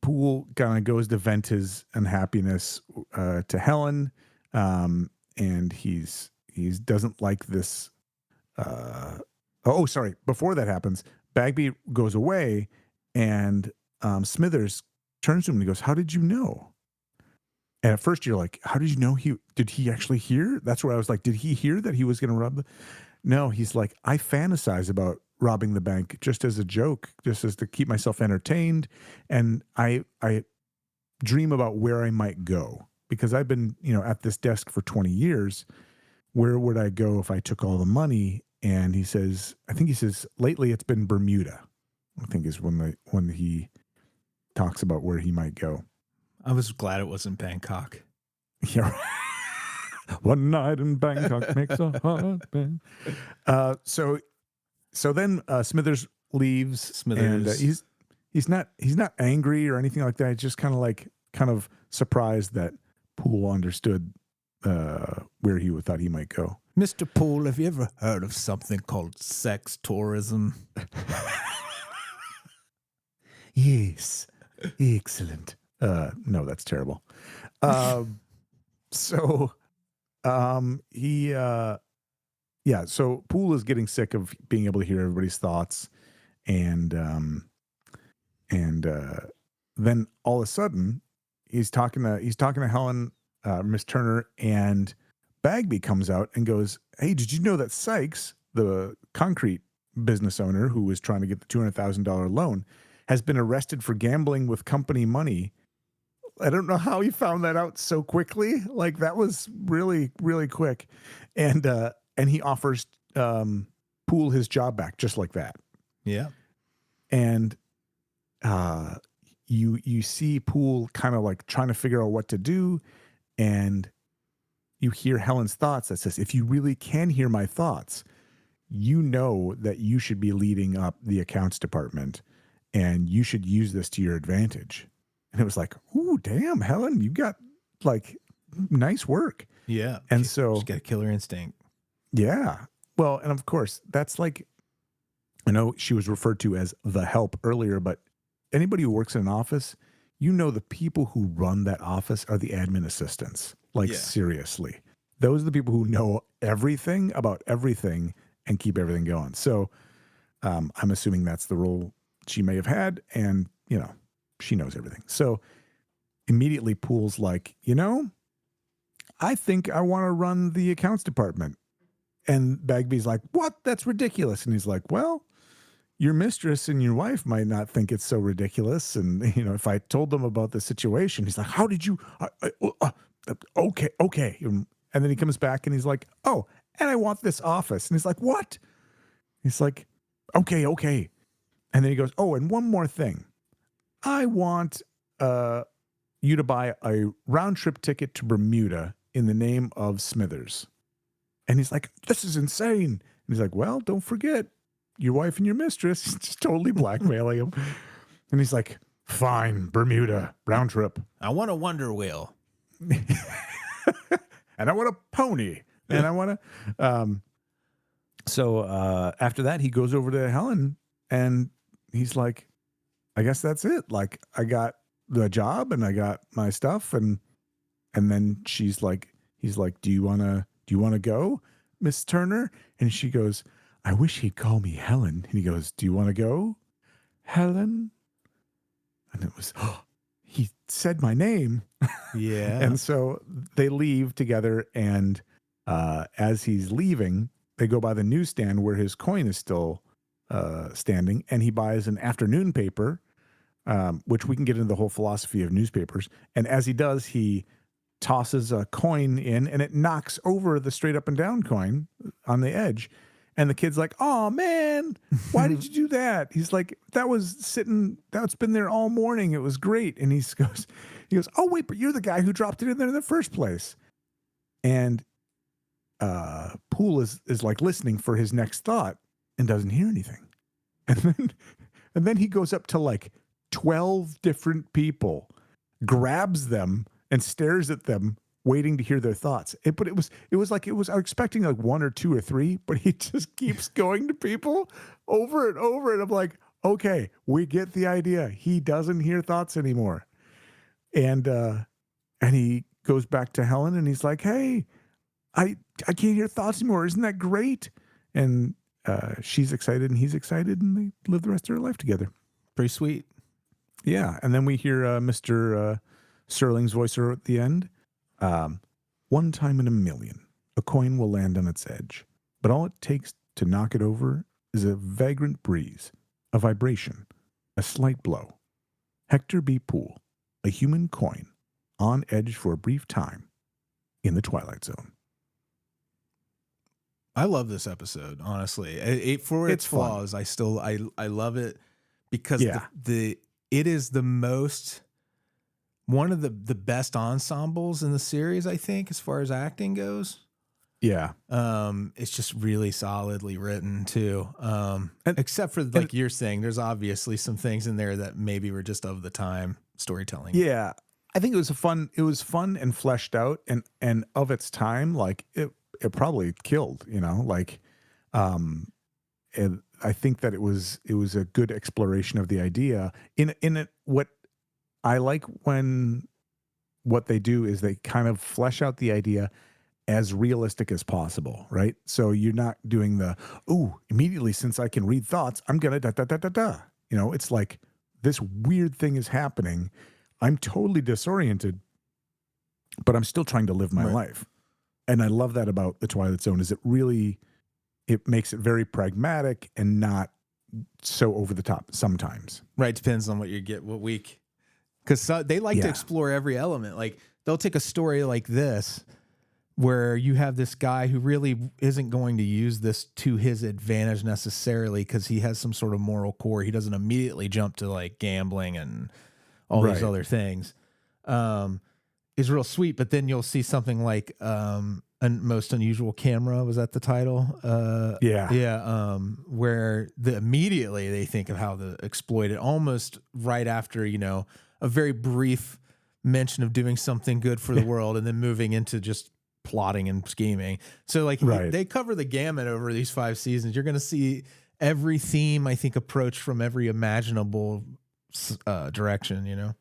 Poole kind of goes to vent his unhappiness to Helen. And he's doesn't like this. Sorry. Before that happens, Bagby goes away, and Smithers turns to him and he goes, "How did you know?" And at first you're like, "How did you know did he actually hear?" That's where I was like, "Did he hear that he was going to rob the?" No, he's like, "I fantasize about robbing the bank just as a joke, just as to keep myself entertained, and I dream about where I might go." Because I've been, at this desk for 20 years, where would I go if I took all the money? And he says, lately it's been Bermuda, I think is when he talks about where he might go. I was glad it wasn't Bangkok. Yeah. One night in Bangkok makes a heart bang. So then Smithers leaves. And he's not angry or anything like that. He's just kind of surprised that Poole understood where he thought he might go. Mr. Poole, have you ever heard of something called sex tourism? Yes. Excellent. No, that's terrible. So he yeah, so Poole is getting sick of being able to hear everybody's thoughts, and then all of a sudden he's talking to Helen, Miss Turner, and Bagby comes out and goes, "Hey, did you know that Sykes, the concrete business owner who was trying to get the $200,000 loan, has been arrested for gambling with company money?" I don't know how he found that out so quickly. Like, that was really, really quick. And he offers Poole his job back just like that. Yeah. And you see Poole kind of like trying to figure out what to do, and you hear Helen's thoughts that says, "If you really can hear my thoughts, you know that you should be leading up the accounts department, and you should use this to your advantage." And it was like, "Ooh, damn, Helen, you got like nice work." Yeah. And so, she's got a killer instinct. yeah. Well, and of course, that's like, I know she was referred to as the help earlier, but anybody who works in an office, you know, the people who run that office are the admin assistants. Like, Yeah. seriously, those are the people who know everything about everything and keep everything going. So I'm assuming that's the role she may have had. And, you know, she knows everything. So immediately Poole's like, I think I want to run the accounts department. And Bagby's like, "What? That's ridiculous." And he's like, "Well, your mistress and your wife might not think it's so ridiculous. And, if I told them about the situation," he's like, "How did you, okay. And then he comes back and he's like, "Oh, and I want this office." And he's like, "What?" He's like, okay. And then he goes, "Oh, and one more thing. I want you to buy a round trip ticket to Bermuda in the name of Smithers." And he's like, "This is insane." And he's like, "Well, don't forget your wife and your mistress." He's just totally blackmailing him. And he's like, "Fine, Bermuda, round trip." I want a wonder wheel. And I want a pony. And I want to. So after that, he goes over to Helen and he's like, "I guess that's it. Like, I got the job and I got my stuff." And then he's like, "Do you want to go, Miss Turner?" And she goes, "I wish he'd call me Helen." And he goes, "Do you want to go, Helen?" And it was, he said my name. Yeah. And so they leave together. And as he's leaving, they go by the newsstand where his coin is still standing. And he buys an afternoon paper, which we can get into the whole philosophy of newspapers. And as he does, he tosses a coin in and it knocks over the straight up and down coin on the edge. And the kid's like, "Oh man, why did you do that?" He's like, that's been there all morning. It was great." And he goes, "Oh wait, but you're the guy who dropped it in there in the first place." And Poole is like listening for his next thought and doesn't hear anything. And then he goes up to like 12 different people, grabs them and stares at them, waiting to hear their thoughts. But I was I was expecting like one or two or three, but he just keeps going to people over and over. And I'm like, okay, we get the idea. He doesn't hear thoughts anymore. And he goes back to Helen and he's like, "Hey, I can't hear thoughts anymore. Isn't that great?" And she's excited and he's excited and they live the rest of their life together. Pretty sweet. Yeah. And then we hear Mr. Serling's voice at the end. "One time in a million, a coin will land on its edge, but all it takes to knock it over is a vagrant breeze, a vibration, a slight blow. Hector B. Poole, a human coin, on edge for a brief time in the Twilight Zone." I love this episode, honestly. For its flaws, I love it because it is one of the best ensembles in the series, I think, as far as acting goes. Yeah. It's just really solidly written too. Except for like you're saying, there's obviously some things in there that maybe were just of the time storytelling. Yeah. I think it was fun and fleshed out and of its time. Like it probably killed, and I think that it was a good exploration of the idea in it. What I like when what they do is they kind of flesh out the idea as realistic as possible, right? So you're not doing the, immediately since I can read thoughts, I'm gonna da da da da da. You know, it's like this weird thing is happening. I'm totally disoriented, but I'm still trying to live my life. And I love that about the Twilight Zone is it makes it very pragmatic and not so over the top sometimes. Right. Depends on what you get, what week. Because they like to explore every element. Like they'll take a story like this where you have this guy who really isn't going to use this to his advantage necessarily because he has some sort of moral core. He doesn't immediately jump to like gambling and all these other things. Is real sweet, but then you'll see something like Most Unusual Camera. Was that the title? Where immediately they think of how to exploit it almost right after, you know, a very brief mention of doing something good for the world and then moving into just plotting and scheming. So like they cover the gamut over these 5 seasons. You're going to see every theme, I think, approached from every imaginable direction, you know?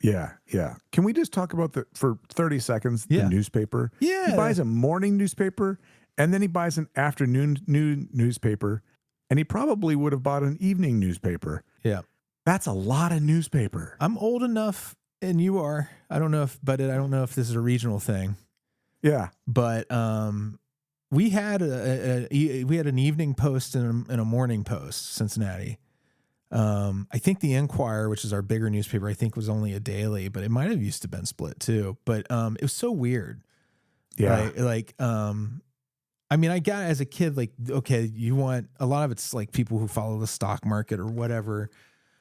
Yeah, yeah. Can we just talk about for 30 seconds, the newspaper? Yeah. He buys a morning newspaper and then he buys an afternoon newspaper and he probably would have bought an evening newspaper. Yeah. That's a lot of newspaper. I'm old enough and you are. I don't know if this is a regional thing. Yeah. But we had an evening post and a morning post, Cincinnati. I think the Enquirer, which is our bigger newspaper, I think was only a daily, but it might have used to been split too. But it was so weird. Yeah. Like I mean, I got it as a kid, like, okay, you want a lot of it's like people who follow the stock market or whatever.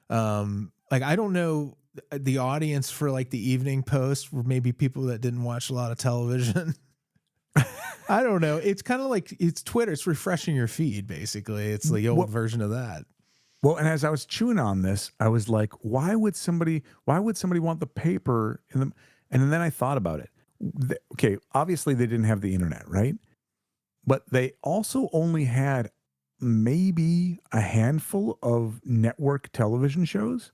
Like, I don't know the audience for like the evening post were maybe people that didn't watch a lot of television. I don't know. It's kind of like it's Twitter. It's refreshing your feed. Basically. It's the old version of that. Well, and as I was chewing on this, I was like, why would somebody want the paper in them? And then I thought about it. Okay, obviously they didn't have the internet, right? But they also only had maybe a handful of network television shows,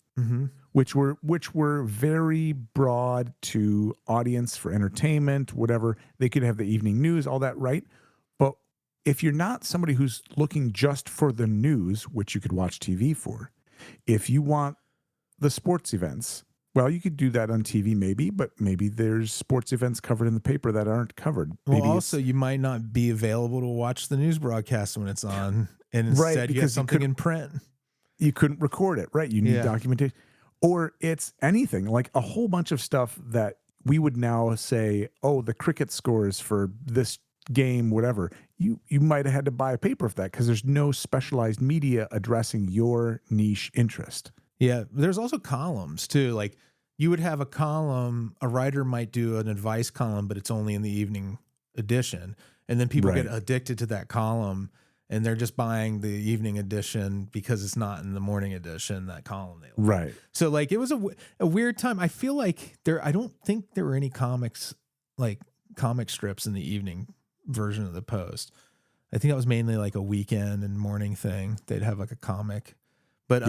which were very broad to audience for entertainment, whatever. They could have the evening news, all that, right? But if you're not somebody who's looking just for the news, which you could watch TV for, if you want the sports events, well, you could do that on TV maybe, but maybe there's sports events covered in the paper that aren't covered. Well, also, you might not be available to watch the news broadcast when it's on, and instead you get something in print. You couldn't record it, right? You need documentation. Or it's anything, like a whole bunch of stuff that we would now say, oh, the cricket scores for this game, whatever. You might have had to buy a paper of that because there's no specialized media addressing your niche interest. Yeah, there's also columns too. Like you would have a column, a writer might do an advice column, but it's only in the evening edition. And then people get addicted to that column and they're just buying the evening edition because it's not in the morning edition, that column. Right. So like it was a weird time. I feel like I don't think there were any comics, like comic strips in the evening version of the Post. I think that was mainly like a weekend and morning thing. They'd have like a comic, but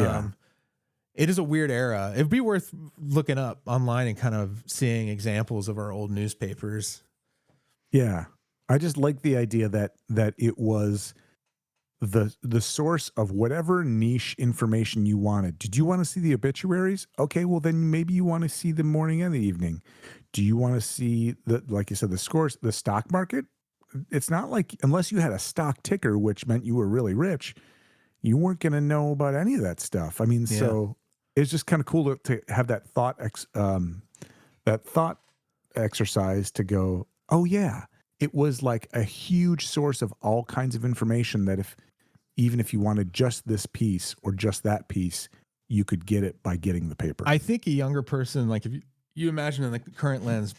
it is a weird era. It'd be worth looking up online and kind of seeing examples of our old newspapers. Yeah. I just like the idea that it was the source of whatever niche information you wanted. Did you want to see the obituaries? Okay, well then maybe you want to see the morning and the evening. Do you want to see like you said, the scores, the stock market? It's not like, unless you had a stock ticker, which meant you were really rich, you weren't going to know about any of that stuff. I mean, so it's just kind of cool to have that thought exercise to go, oh yeah, it was like a huge source of all kinds of information that even if you wanted just this piece or just that piece, you could get it by getting the paper. I think a younger person, like if you imagine in the current lens,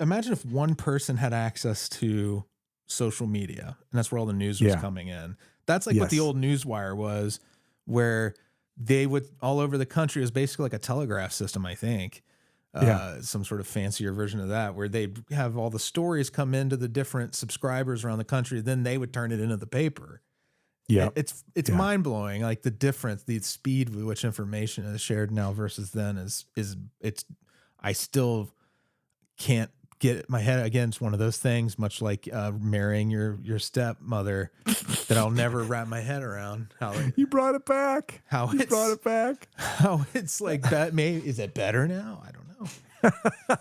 imagine if one person had access to social media and that's where all the news was coming in. That's like what the old Newswire was, where they would all over the country. It was basically like a telegraph system, I think. Some sort of fancier version of that, where they'd have all the stories come into the different subscribers around the country. Then they would turn it into the paper. Yeah. It's mind blowing. Like the difference, the speed with which information is shared now versus then is I still can't get my head against one of those things, much like marrying your stepmother, that I'll never wrap my head around. You brought it back. How it's like that. Maybe is it better now? I don't know.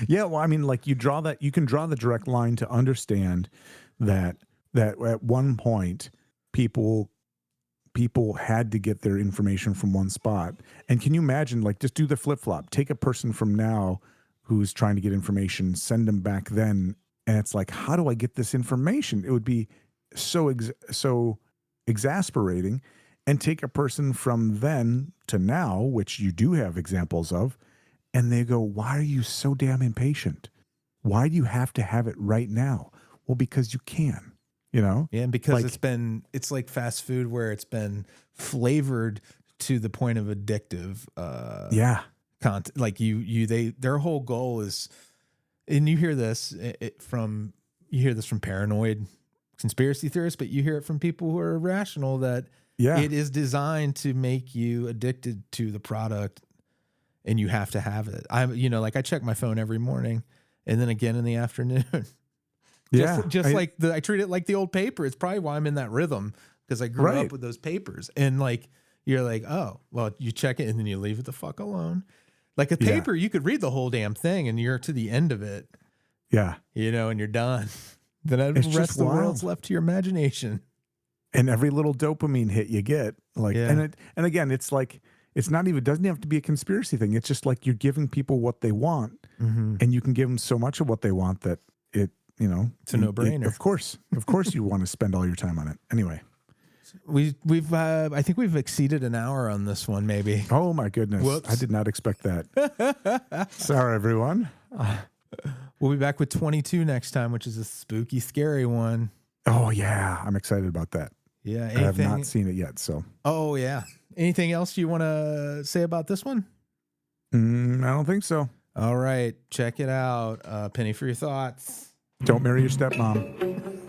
Yeah, well, I mean, like you can draw the direct line to understand that at one point people had to get their information from one spot. And can you imagine, like, just do the flip-flop, take a person from now who's trying to get information, send them back then, and it's like, how do I get this information? It would be so exasperating. And take a person from then to now, which you do have examples of, and they go, why are you so damn impatient? Why do you have to have it right now? Well, because you can. You know? Yeah, and because it's like fast food where it's been flavored to the point of addictive content. Like their whole goal is, and you hear this from paranoid conspiracy theorists, but you hear it from people who are rational that it is designed to make you addicted to the product and you have to have it. I check my phone every morning and then again in the afternoon. I treat it like the old paper. It's probably why I'm in that rhythm, because I grew up with those papers. And like, you're like, oh, well, you check it and then you leave it the fuck alone. Like a paper, you could read the whole damn thing and you're to the end of it. Yeah. And you're done. Then the rest of the world's left to your imagination. And every little dopamine hit you get, and again, it's like, it's not even, doesn't have to be a conspiracy thing. It's just like you're giving people what they want, and you can give them so much of what they want that it's a no-brainer. Of course you want to spend all your time on it. Anyway, I think we've exceeded an hour on this one, maybe. Oh my goodness. Whoops. I did not expect that. Sorry, everyone. We'll be back with 22 next time, which is a spooky, scary one. Oh yeah. I'm excited about that. Yeah. I have not seen it yet. So. Oh yeah. Anything else you want to say about this one? I don't think so. All right. Check it out. Penny for your thoughts. Don't marry your stepmom.